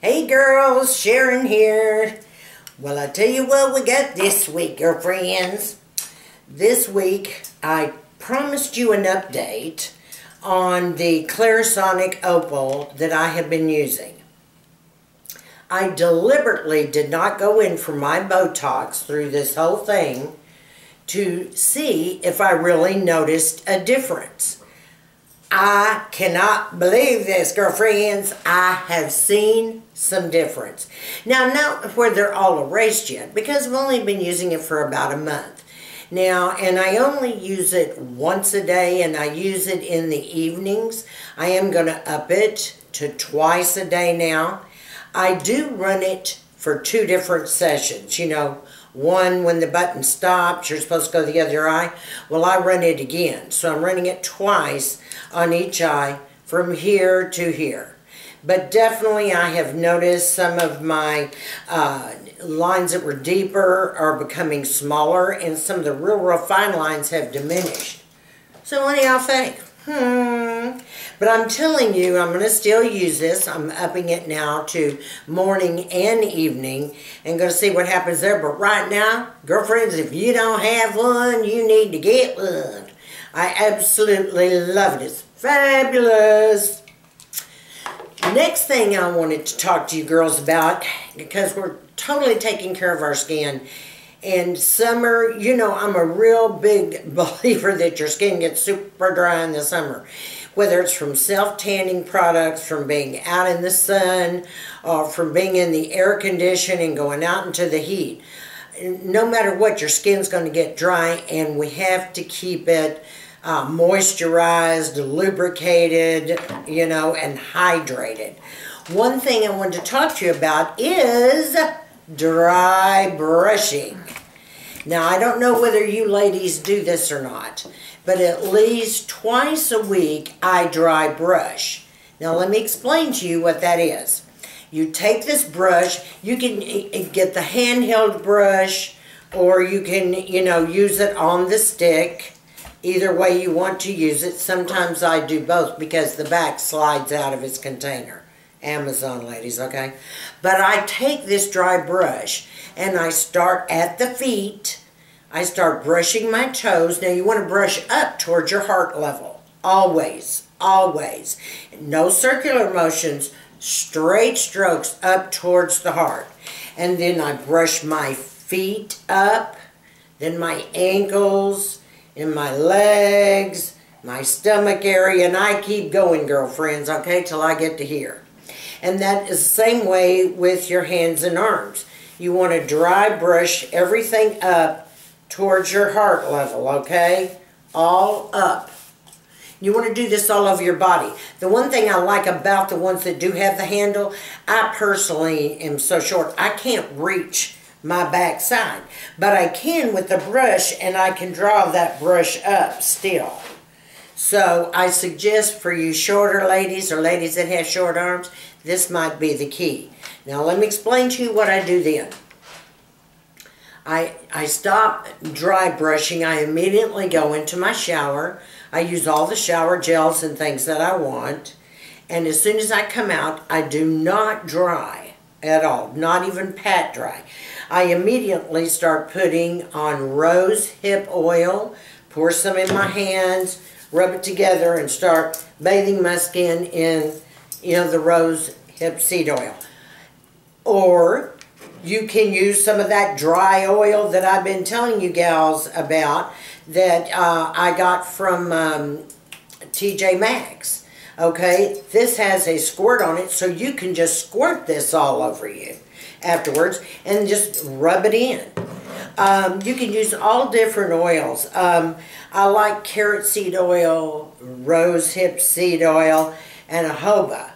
Hey girls, Sharon here. Well, I tell you what we got this week, girlfriends. This week, I promised you an update on the Clarisonic Opal that I have been using. I deliberately did not go in for my Botox through this whole thing to see if I really noticed a difference. I cannot believe this, girlfriends. I have seen some difference. Now, not where they're all erased yet, because I've only been using it for about a month. Now, and I only use it once a day, and I use it in the evenings. I am going to up it to twice a day now. I do run it for 2 different sessions. You know, one when the button stops, you're supposed to go the other eye. Well, I run it again. So I'm running it twice on each eye from here to here. But definitely I have noticed some of my lines that were deeper are becoming smaller, and some of the real fine lines have diminished. So what do y'all think? But I'm telling you, I'm going to still use this. I'm upping it now to morning and evening and going to see what happens there. But right now, girlfriends, if you don't have one, you need to get one. I absolutely love it. It's fabulous. Next thing I wanted to talk to you girls about, because we're totally taking care of our skin. And summer, you know, I'm a real big believer that your skin gets super dry in the summer. Whether it's from self-tanning products, from being out in the sun, or from being in the air conditioning, going out into the heat. No matter what, your skin's going to get dry, and we have to keep it moisturized, lubricated, you know, and hydrated. One thing I wanted to talk to you about is dry brushing. Now, I don't know whether you ladies do this or not, but at least twice a week I dry brush. Now, let me explain to you what that is. You take this brush, you can get the handheld brush, or you can, you know, use it on the stick. Either way you want to use it. Sometimes I do both because the back slides out of its container. Amazon ladies, okay? But I take this dry brush and I start at the feet. I start brushing my toes. Now you want to brush up towards your heart level. Always, always. No circular motions, straight strokes up towards the heart. And then I brush my feet up, then my ankles, and my legs, my stomach area, and I keep going, girlfriends, okay, till I get to here. And that is the same way with your hands and arms. You want to dry brush everything up towards your heart level, okay? All up. You want to do this all over your body. The one thing I like about the ones that do have the handle, I personally am so short, I can't reach my back side. But I can with the brush, and I can draw that brush up still. So I suggest for you shorter ladies or ladies that have short arms, this might be the key. Now let me explain to you what I do then. I stop dry brushing. I immediately go into my shower. I use all the shower gels and things that I want. And as soon as I come out, I do not dry at all, not even pat dry. I immediately start putting on Rosehip oil, pour some in my hands, rub it together, and start bathing my skin in, you know, the Rosehip Seed Oil. Or you can use some of that dry oil that I've been telling you gals about that I got from TJ Maxx. Okay, this has a squirt on it, so you can just squirt this all over you afterwards and just rub it in. You can use all different oils. I like carrot seed oil, rosehip seed oil, and jojoba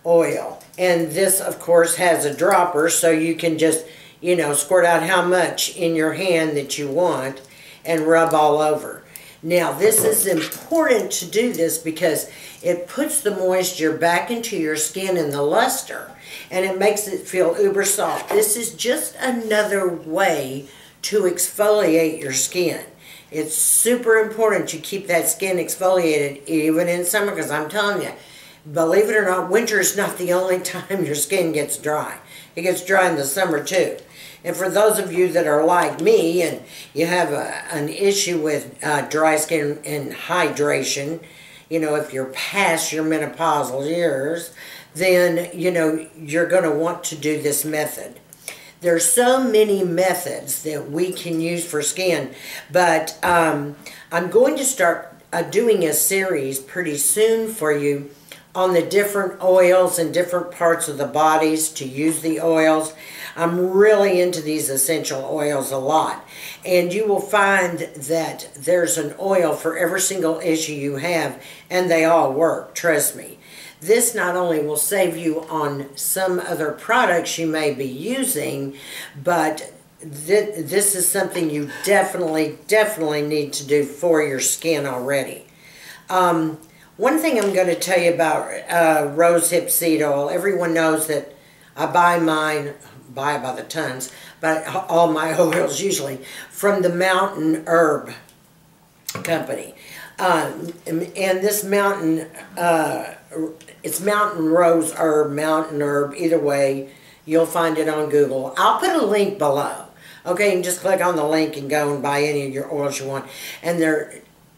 oil. And this, of course, has a dropper, so you can just, you know, squirt out how much in your hand that you want and rub all over. Now, this is important to do this because it puts the moisture back into your skin and the luster, and it makes it feel uber soft. This is just another way to exfoliate your skin. It's super important you keep that skin exfoliated even in summer, because I'm telling you, Believe it or not, winter is not the only time your skin gets dry. It gets dry in the summer too. And for those of you that are like me and you have an issue with dry skin and hydration, you know, if you're past your menopausal years, then, you know, you're going to want to do this method. There's so many methods that we can use for skin, but I'm going to start doing a series pretty soon for you on the different oils and different parts of the bodies to use the oils. I'm really into these essential oils a lot. And you will find that there's an oil for every single issue you have, and they all work, trust me. This not only will save you on some other products you may be using, but this is something you definitely need to do for your skin already. One thing I'm going to tell you about Rosehip Seed Oil, everyone knows that I buy mine, buy by the tons, but all my oils usually from the Mountain Herb Company. And this mountain, it's Mountain Rose Herb, Mountain Herb, either way, you'll find it on Google. I'll put a link below. Okay, you can just click on the link and go and buy any of your oils you want. And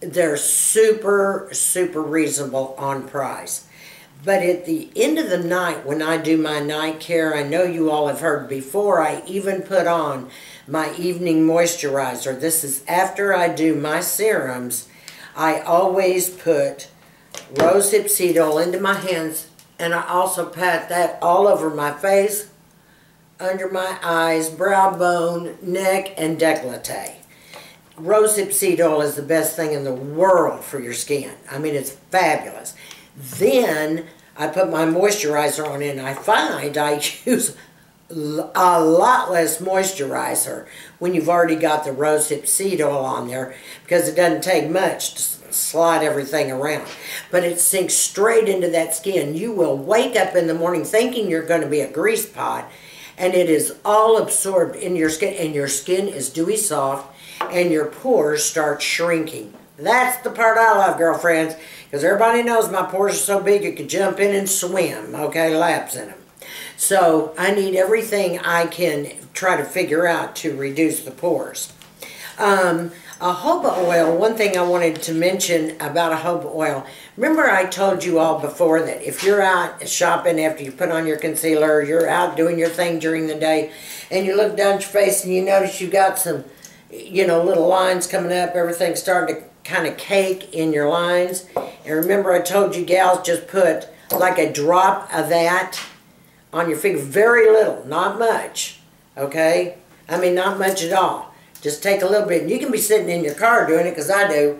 they're super reasonable on price. But at the end of the night, when I do my night care, I know you all have heard before I even put on my evening moisturizer. This is after I do my serums. I always put Rosehip Seed Oil into my hands, and I also pat that all over my face, under my eyes, brow bone, neck, and décolleté. Rosehip Seed Oil is the best thing in the world for your skin. I mean, it's fabulous. Then I put my moisturizer on it, and I find I use a lot less moisturizer when you've already got the Rosehip Seed Oil on there, because it doesn't take much to slide everything around. But it sinks straight into that skin. You will wake up in the morning thinking you're going to be a grease pot, and it is all absorbed in your skin, and your skin is dewy soft, and your pores start shrinking. That's the part I love, girlfriends, because everybody knows my pores are so big you could jump in and swim, okay, laps in them. So I need everything I can try to figure out to reduce the pores. A jojoba oil, one thing I wanted to mention about a jojoba oil. Remember I told you all before that if you're out shopping after you put on your concealer, you're out doing your thing during the day, and you look down at your face and you notice you got some, you know, little lines coming up, everything's starting to kind of cake in your lines. And remember I told you gals just put like a drop of that on your finger, very little, not much, okay? I mean, not much at all. Just take a little bit, and you can be sitting in your car doing it, because I do.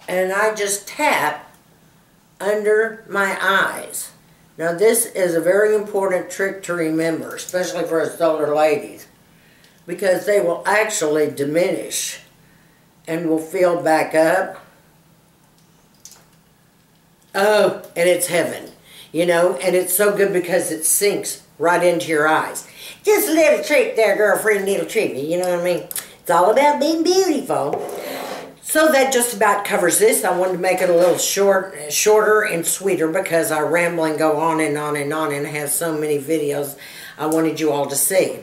And I just tap under my eyes. Now this is a very important trick to remember, especially for us older ladies, because they will actually diminish and will fill back up. Oh, and it's heaven. You know, and it's so good because it sinks right into your eyes. Just a little trick there, girlfriend, little tricky, you know what I mean? It's all about being beautiful. So that just about covers this. I wanted to make it a little shorter and sweeter because I ramble and go on and on and on and have so many videos I wanted you all to see.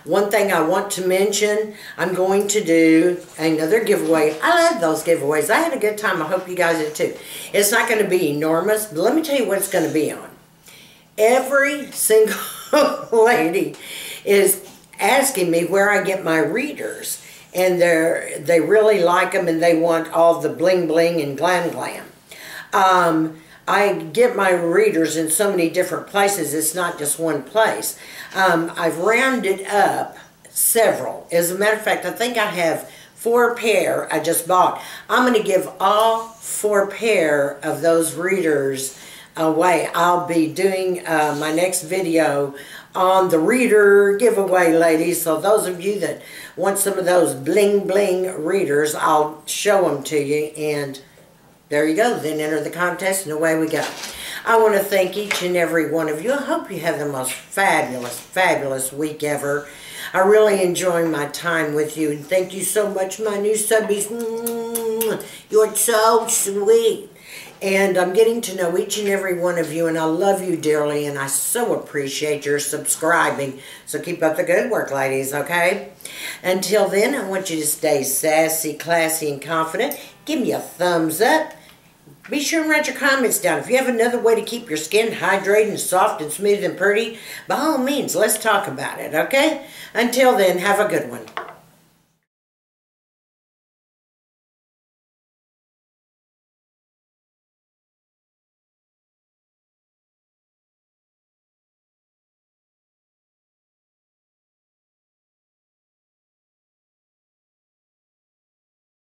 One thing I want to mention, I'm going to do another giveaway. I love those giveaways. I had a good time. I hope you guys did too. It's not going to be enormous, but let me tell you what it's going to be on. Every single lady is asking me where I get my readers, and they really like them, and they want all the bling bling and glam glam. I get my readers in so many different places. It's not just one place. I've rounded up several. As a matter of fact, I think I have 4 pair I just bought. I'm going to give all 4 pair of those readers away. I'll be doing my next video on the reader giveaway, ladies. So those of you that want some of those bling bling readers, I'll show them to you, and there you go. Then enter the contest, and away we go. I want to thank each and every one of you. I hope you have the most fabulous week ever. I really enjoy my time with you, and thank you so much, my new subbies. You're so sweet. And I'm getting to know each and every one of you, and I love you dearly, and I so appreciate your subscribing. So keep up the good work, ladies, okay? Until then, I want you to stay sassy, classy, and confident. Give me a thumbs up. Be sure and write your comments down. If you have another way to keep your skin hydrated and soft and smooth and pretty, by all means, let's talk about it, okay? Until then, have a good one.